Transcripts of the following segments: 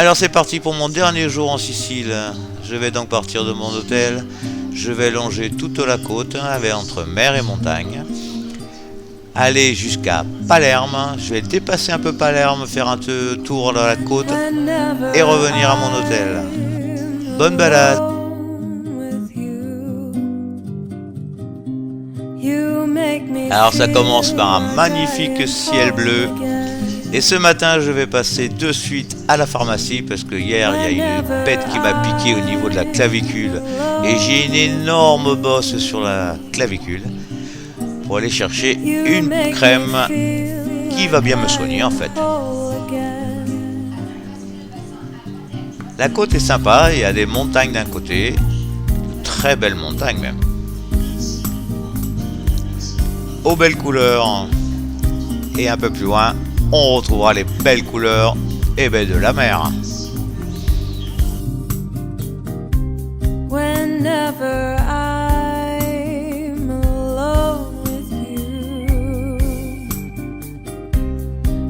Alors c'est parti pour mon dernier jour en Sicile. Je vais donc partir de mon hôtel. Je vais longer toute la côte, entre mer et montagne. Aller jusqu'à Palerme. Je vais dépasser un peu Palerme, faire un tour dans la côte et revenir à mon hôtel. Bonne balade. Alors ça commence par un magnifique ciel bleu. Et ce matin, je vais passer de suite à la pharmacie parce que hier, il y a une bête qui m'a piqué au niveau de la clavicule. Et j'ai une énorme bosse sur la clavicule pour aller chercher une crème qui va bien me soigner en fait. La côte est sympa, il y a des montagnes d'un côté, de très belles montagnes même. Aux belles couleurs. Et un peu plus loin, on retrouvera les belles couleurs de la mer. Whenever I'm alone with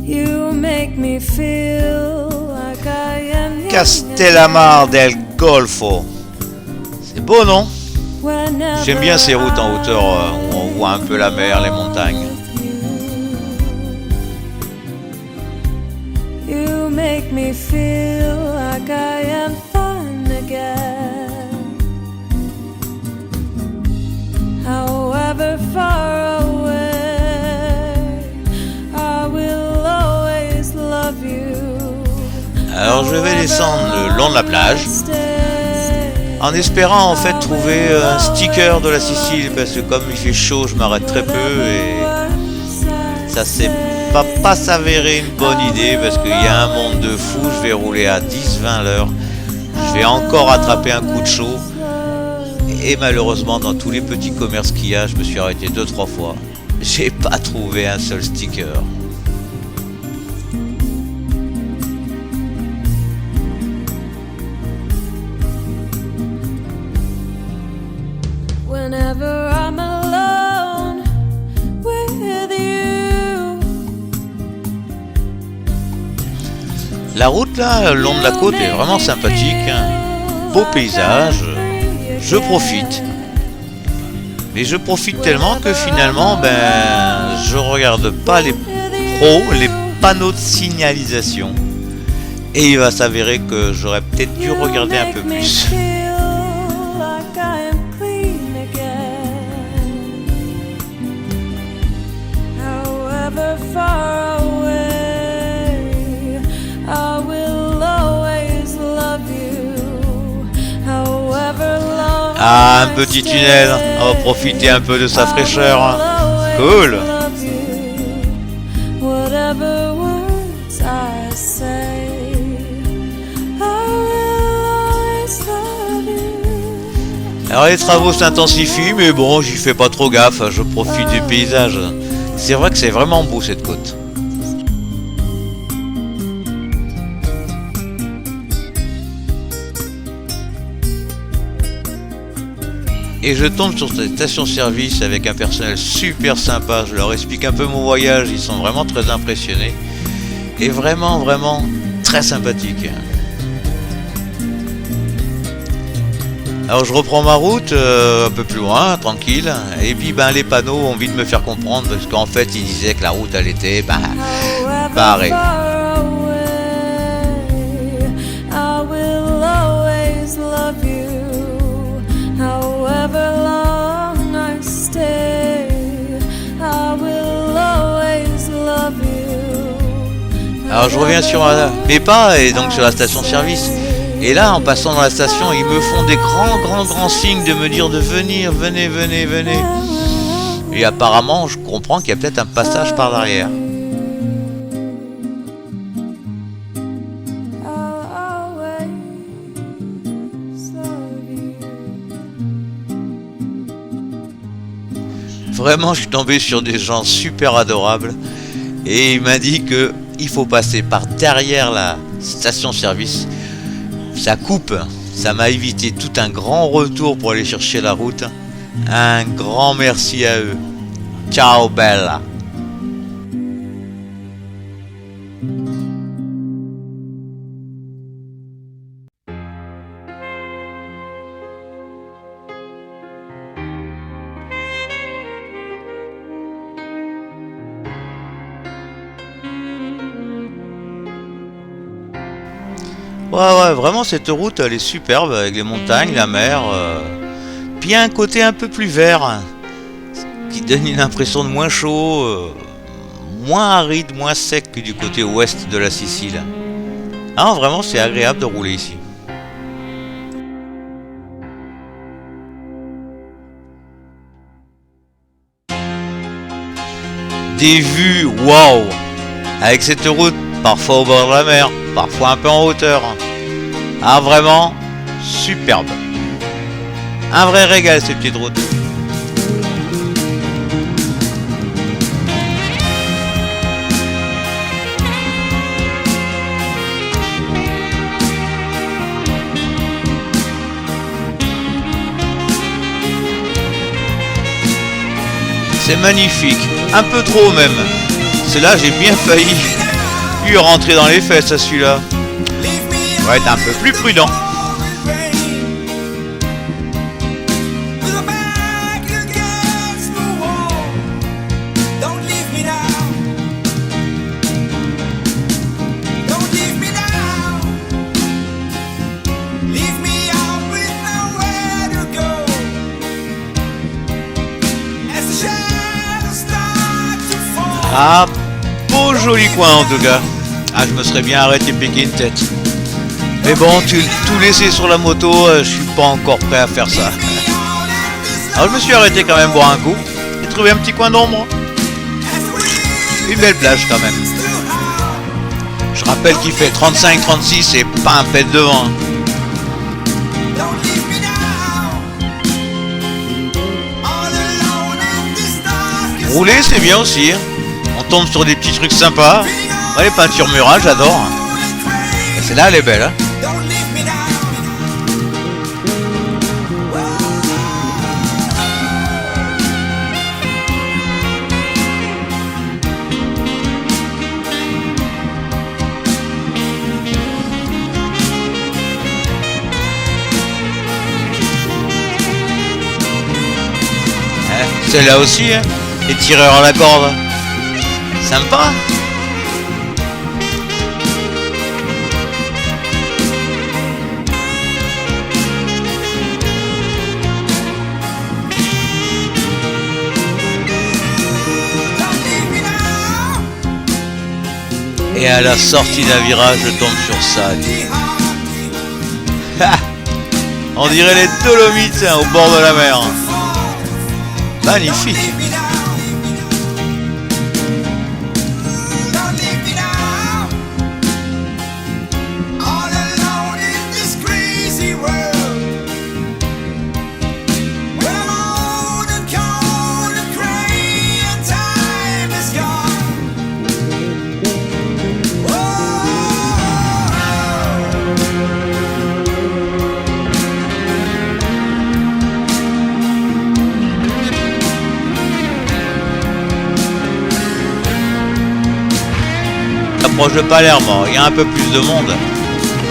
you make me feel like I am young. Castellamare del Golfo. C'est beau, non? J'aime bien ces routes en hauteur où on voit un peu la mer, les montagnes. You make me feel like I am fun again. However far away, I will always love you. Alors je vais descendre le long de la plage en espérant en fait trouver un sticker de la Sicile parce que comme il fait chaud je m'arrête très peu et ça va pas s'avérer une bonne idée parce qu'il y a un monde de fou. Je vais rouler à 10-20 l'heure, je vais encore attraper un coup de chaud et malheureusement dans tous les petits commerces qu'il y a je me suis arrêté 2-3 fois, j'ai pas trouvé un seul sticker. Whenever I'm alone with you. La route là, le long de la côte est vraiment sympathique, beau paysage, je profite. Mais je profite tellement que finalement, je regarde pas les panneaux de signalisation. Et il va s'avérer que j'aurais peut-être dû regarder un peu plus. Far away, I will always love you. However long. Ah, un petit tunnel, on va profiter un peu de sa fraîcheur. Cool. Whatever words I say, I will always love you. Alors les travaux s'intensifient, mais bon, j'y fais pas trop gaffe, je profite du paysage. C'est vrai que c'est vraiment beau cette côte. Et je tombe sur cette station-service avec un personnel super sympa. Je leur explique un peu mon voyage, ils sont vraiment très impressionnés. Et vraiment, vraiment très sympathiques. Alors je reprends ma route un peu plus loin, tranquille, et puis les panneaux ont envie de me faire comprendre parce qu'en fait ils disaient que la route elle était barrée. Alors je reviens sur mes pas et donc sur la station-service. Et là, en passant dans la station, ils me font des grands signes de me dire de venir, venez. Et apparemment, je comprends qu'il y a peut-être un passage par l'arrière. Vraiment, je suis tombé sur des gens super adorables. Et il m'a dit qu'il faut passer par derrière la station-service. Ça coupe, ça m'a évité tout un grand retour pour aller chercher la route. Un grand merci à eux. Ciao bella. Ouais, vraiment cette route elle est superbe avec les montagnes, la mer. Puis il y a un côté un peu plus vert qui donne une impression de moins chaud, moins aride, moins sec que du côté ouest de la Sicile. Ah, vraiment c'est agréable de rouler ici. Des vues, waouh! Avec cette route, parfois au bord de la mer, parfois un peu en hauteur. Ah, vraiment, superbe. Un vrai régal ces petites routes. C'est magnifique, un peu trop même. C'est là j'ai bien failli lui rentrer dans les fesses à celui-là. On va être un peu plus prudent. Ah, beau joli coin en tout cas. Ah, je me serais bien arrêté piquer une tête. Mais bon, tout laisser sur la moto, je suis pas encore prêt à faire ça. Alors je me suis arrêté quand même boire un coup. J'ai trouvé un petit coin d'ombre. Une belle plage quand même. Je rappelle qu'il fait 35-36 et pas un pet de vent. Rouler c'est bien aussi. On tombe sur des petits trucs sympas. Ouais, les peintures murales, j'adore. Celle-là, elle est belle. Hein. Celle-là aussi, hein. Les tireurs à la corde. Sympa. Et à la sortie d'un virage, je tombe sur ça. On dirait les Dolomites hein, au bord de la mer. Magnifique. Proche de Palerme, il y a un peu plus de monde,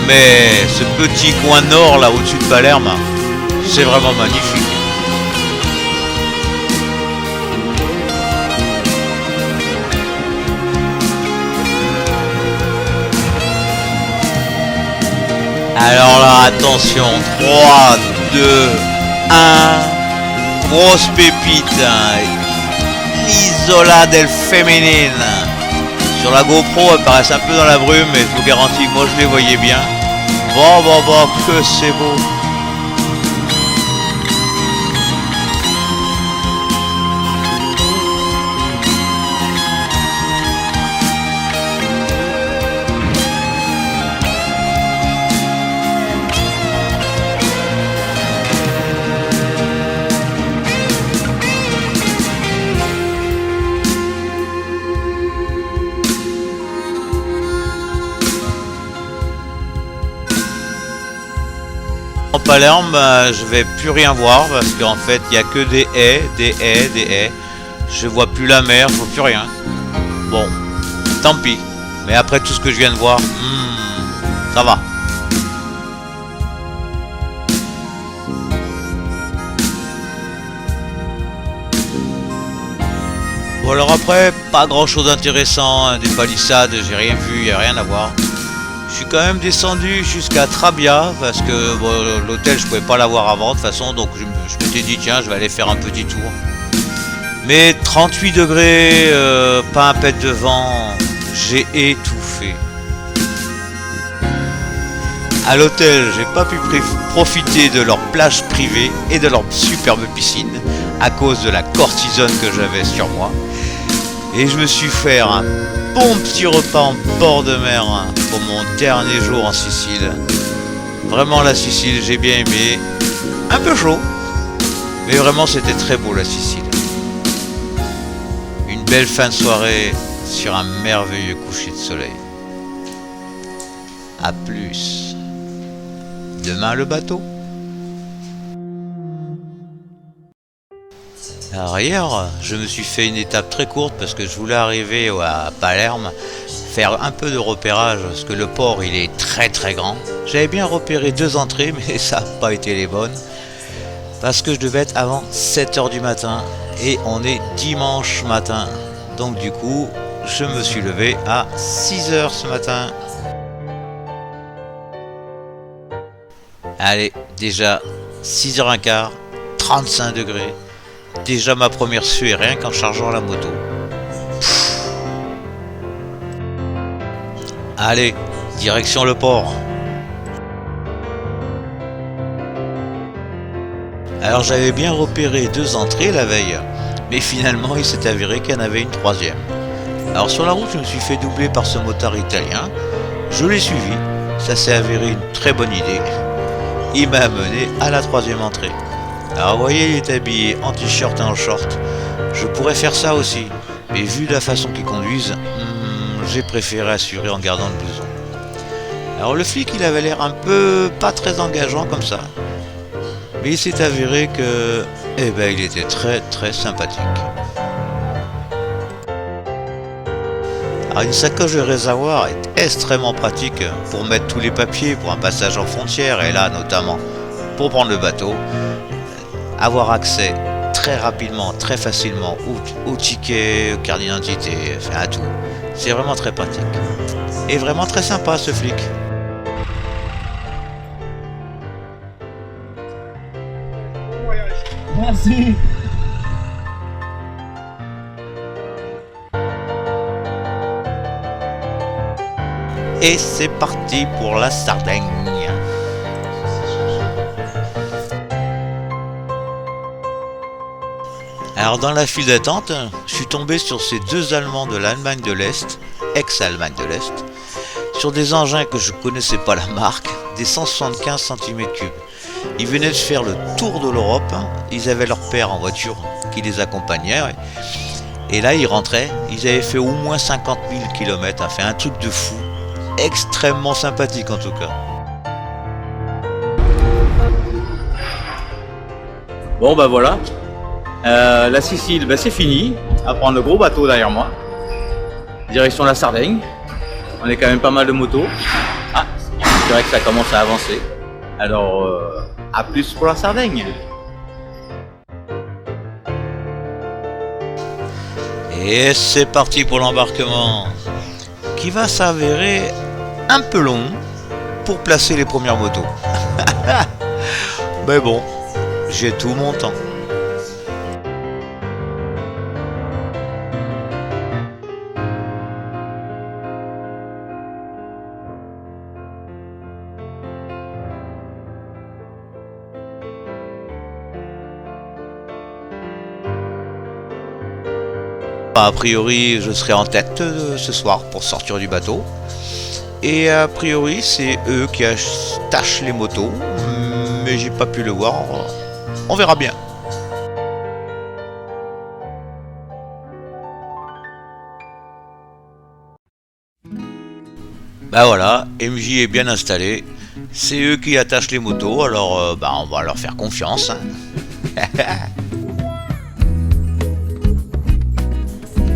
mais ce petit coin nord là au-dessus de Palerme, c'est vraiment magnifique. Alors là, attention, 3, 2, 1, grosse pépite, l'Isola del Feminine. Sur la GoPro, elles paraissent un peu dans la brume, mais je vous garantis que moi je les voyais bien. Bon, que c'est beau. Palerme, je vais plus rien voir parce qu'en fait il n'y a que des haies. Je vois plus la mer, je vois plus rien. Bon, tant pis. Mais après tout ce que je viens de voir, ça va. Bon alors après, pas grand chose d'intéressant, hein, des palissades, j'ai rien vu, il n'y a rien à voir. Je suis quand même descendu jusqu'à Trabia parce que bon, l'hôtel je pouvais pas l'avoir avant de toute façon, donc je m'étais dit tiens je vais aller faire un petit tour. Mais 38 degrés, pas un pet de vent, j'ai étouffé. À l'hôtel, j'ai pas pu profiter de leur plage privée et de leur superbe piscine à cause de la cortisone que j'avais sur moi. Et je me suis fait un bon petit repas en bord de mer pour mon dernier jour en Sicile. Vraiment la Sicile, j'ai bien aimé. Un peu chaud, mais vraiment c'était très beau la Sicile. Une belle fin de soirée sur un merveilleux coucher de soleil. A plus. Demain le bateau. Alors hier, je me suis fait une étape très courte parce que je voulais arriver à Palerme, faire un peu de repérage parce que le port il est très très grand. J'avais bien repéré 2 entrées mais ça n'a pas été les bonnes parce que je devais être avant 7h du matin et on est dimanche matin. Donc du coup, je me suis levé à 6h ce matin. Allez, déjà 6h15, 35 degrés. Déjà ma première suée rien qu'en chargeant la moto. Allez, direction le port. Alors j'avais bien repéré 2 entrées la veille, mais finalement il s'est avéré qu'il y en avait une 3e. Alors sur la route je me suis fait doubler par ce motard italien. Je l'ai suivi, ça s'est avéré une très bonne idée. Il m'a amené à la 3e entrée. Alors vous voyez, il est habillé en t-shirt et en short. Je pourrais faire ça aussi, mais vu la façon qu'ils conduisent, j'ai préféré assurer en gardant le blouson. Alors le flic, il avait l'air un peu pas très engageant comme ça, mais il s'est avéré que, il était très très sympathique. Alors une sacoche de réservoir est extrêmement pratique pour mettre tous les papiers pour un passage en frontière et là notamment pour prendre le bateau. Avoir accès très rapidement, très facilement au ticket, aux cartes d'identité, enfin à tout. C'est vraiment très pratique. Et vraiment très sympa ce flic. Merci. Et c'est parti pour la Sardaigne. Alors dans la file d'attente, je suis tombé sur ces 2 Allemands de l'Allemagne de l'Est, ex-Allemagne de l'Est, sur des engins que je connaissais pas la marque, des 175 cm3. Ils venaient de faire le tour de l'Europe, ils avaient leur père en voiture qui les accompagnait, et là ils rentraient, ils avaient fait au moins 50 000 km, fait un truc de fou, extrêmement sympathique en tout cas. Bon bah voilà. La Sicile, c'est fini. À prendre le gros bateau derrière moi. Direction la Sardaigne. On est quand même pas mal de motos. Ah, c'est vrai que ça commence à avancer. Alors, à plus pour la Sardaigne. Et c'est parti pour l'embarquement, qui va s'avérer un peu long pour placer les premières motos. Mais bon, j'ai tout mon temps. A priori, je serai en tête ce soir pour sortir du bateau. Et a priori, c'est eux qui attachent les motos. Mais j'ai pas pu le voir. On verra bien. Bah voilà, MJ est bien installé. C'est eux qui attachent les motos, alors on va leur faire confiance.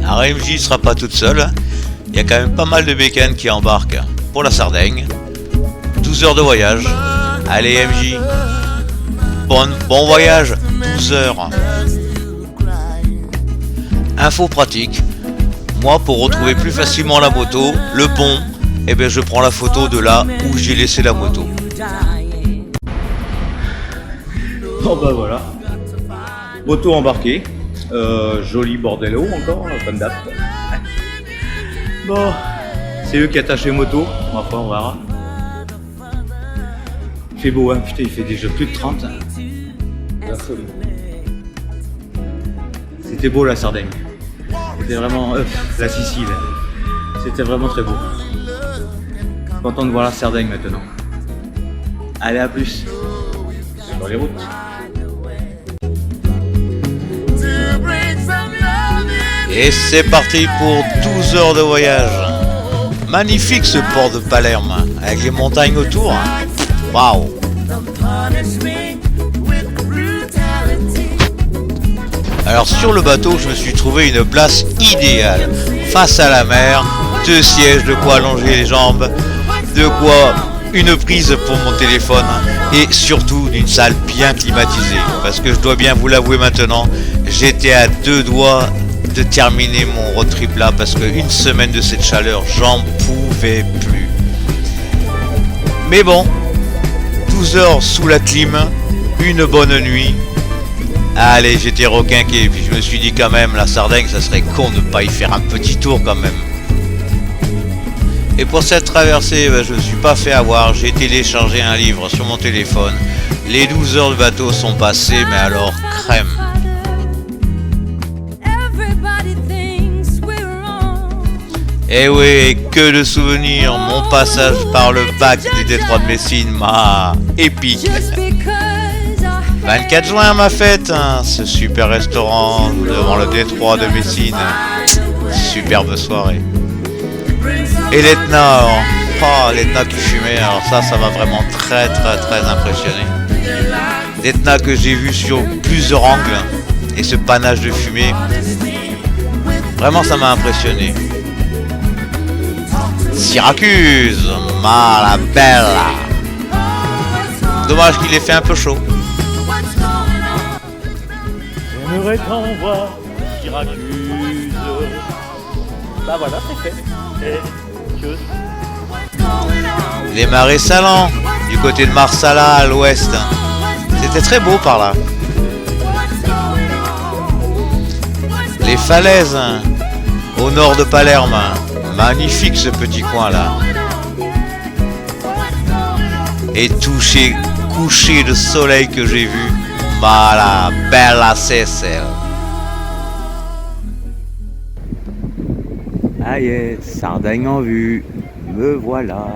Alors MJ ne sera pas toute seule, il y a quand même pas mal de bécanes qui embarquent pour la Sardaigne. 12 heures de voyage. Allez MJ, bon voyage, 12 heures. Info pratique, moi pour retrouver plus facilement la moto, le pont, et ben je prends la photo de là où j'ai laissé la moto. Bon bah voilà, moto embarquée, joli bordello encore, comme d'hab. Bon, c'est eux qui attachent les motos, ma foi on verra. Il fait beau hein, putain il fait déjà plus de 30. La folie. C'était beau la Sardaigne, c'était vraiment, la Sicile, c'était vraiment très beau. Content de voir la Sardaigne maintenant. Allez à plus, sur les routes. Et c'est parti pour 12 heures de voyage. Magnifique ce port de Palerme, avec les montagnes autour. Waouh! Alors sur le bateau, je me suis trouvé une place idéale. Face à la mer, 2 sièges, de quoi allonger les jambes, de quoi une prise pour mon téléphone et surtout une salle bien climatisée. Parce que je dois bien vous l'avouer maintenant, j'étais à 2 doigts de terminer mon road trip là parce qu'une semaine de cette chaleur, j'en pouvais plus. Mais bon, 12 heures sous la clim, une bonne nuit. Allez, j'étais requinqué, puis je me suis dit quand même, la Sardaigne, ça serait con de ne pas y faire un petit tour quand même. Et pour cette traversée, je ne me suis pas fait avoir, j'ai téléchargé un livre sur mon téléphone. Les 12 heures de bateau sont passées, mais alors crème. Eh oui, que de souvenirs, mon passage par le bac du détroit de Messine m'a épique. 24 juin ma fête, hein, ce super restaurant devant le détroit de Messine. Superbe soirée. Et l'Etna, oh, l'Etna qui fumait, alors ça m'a vraiment très impressionné. L'Etna que j'ai vu sur plusieurs angles et ce panache de fumée, vraiment ça m'a impressionné. Syracuse, ma la bella. Dommage qu'il ait fait un peu chaud. J'aimerais t'en voir, Syracuse. Bah voilà, c'est fait. Les marais salants, du côté de Marsala à l'ouest. C'était très beau par là. Les falaises, au nord de Palerme. Magnifique ce petit coin là. Et toucher, coucher de soleil que j'ai vu. Voilà, bella Cécile. Ah yes, Sardaigne en vue, me voilà.